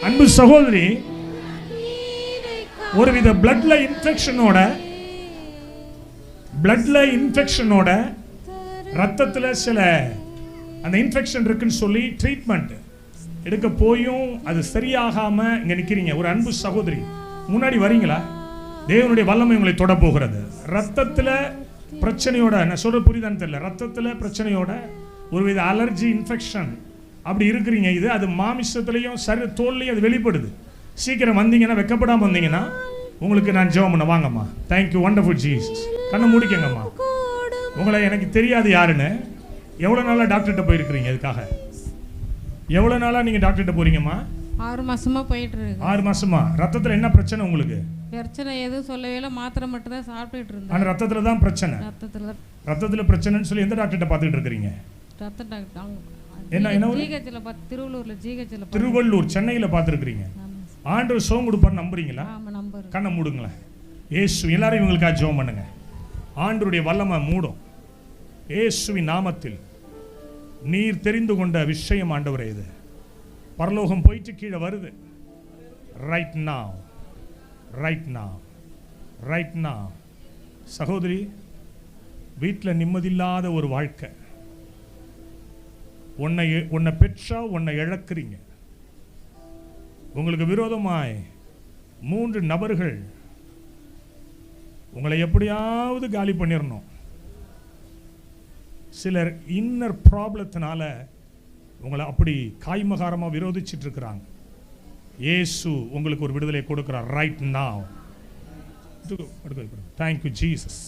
அன்பு சகோதரி, ஒருவித பிளட்ல இன்ஃபெக்ஷனோட ரத்தத்துல சில அந்த இன்ஃபெக்ஷன் இருக்குன்னு சொல்லி ட்ரீட்மெண்ட் எடுக்க போயும் அது சரியாகாம இங்க நிக்கிறீங்க. ஒரு அன்பு சகோதரி, முன்னாடி வரீங்களா? தேவனுடைய வல்லமை உங்களை தொட போகிறது. ரத்தத்துல பிரச்சனையோட, நான் சொல்ற புரியுதான்னு தெரியல, ரத்தத்துல பிரச்சனையோட ஒருவித அலர்ஜி இன்ஃபெக்ஷன் அப்படி இருக்கிறீங்க. இது அது மாமிசத்துலையும் சரி தோல்லையும் அது வெளிப்படுது. சீக்கிரம் வந்தீங்கன்னா, வெக்கப்படாம வந்தீங்கன்னா உங்களுக்கு நான் ஜெபம் பண்ண. வாங்கம்மா. Thank you, wonderful Jesus. கண்ணை மூடிக்கங்கம்மா. உங்களை எனக்கு தெரியாது யாருன்னு. எவ்வளோ நாளாக டாக்டர்கிட்ட போயிருக்கிறீங்க? இதுக்காக எவ்வளோ நாளாக நீங்கள் டாக்டர்கிட்ட போறீங்கம்மா? 6 மாசமா போயிட்டு இருக்கு. 6 மாசமா? ரத்தத்தில் என்ன பிரச்சனை உங்களுக்கு? பிரச்சனை எதுவும் சொல்லவே இல்லை, மாத்திரை மட்டும் தான் சாப்பிட்டுட்டு இருந்தேன். ஆனால் ரத்தத்தில் தான் பிரச்சனை. ரத்தத்தில் பிரச்சனைன்னு சொல்லி எந்த டாக்டர்கிட்ட பார்த்துக்கிட்டு இருக்கிறீங்க? ரத்த டாக்டர் என்ன ஜிஹெச்ல திருவள்ளூர்ல ஜிஹெச்ல திருவள்ளூர் சென்னையில் பார்த்துருக்கிறீங்க. ஆண்டவர் சுகம் கொடுப்பார் நம்புறீங்களா? கண்ணை மூடுங்களேன். இயேசு, எல்லாரும் இவங்களுக்காக ஜெபம் பண்ணுங்க. ஆண்டவருடைய வல்லமை மூடும். இயேசுவின் நாமத்தில் நீர் தெரிந்து கொண்ட விஷயம் ஆண்டவரே, இது பரலோகம் போயிட்டு கீழே வருது. ரைட் நாவ், ரைட் நாவ், ரைட் நாவ். சகோதரி, வீட்டில் நிம்மதியில்லாத ஒரு வாழ்க்கை. உன்னை பெற்றா உன்னை இழக்கிறீங்க. உங்களுக்கு விரோதமாய் 3 நபர்கள் உங்களை எப்படியாவது காலி பண்ணிடணும். சிலர் இன்னர் ப்ராப்ளத்தினால உங்களை அப்படி காய்மகாரமாக விரோதிச்சுட்டு இருக்கிறாங்க. இயேசு உங்களுக்கு ஒரு விடுதலை கொடுக்கிறார். ரைட் நாவ். Thank you Jesus.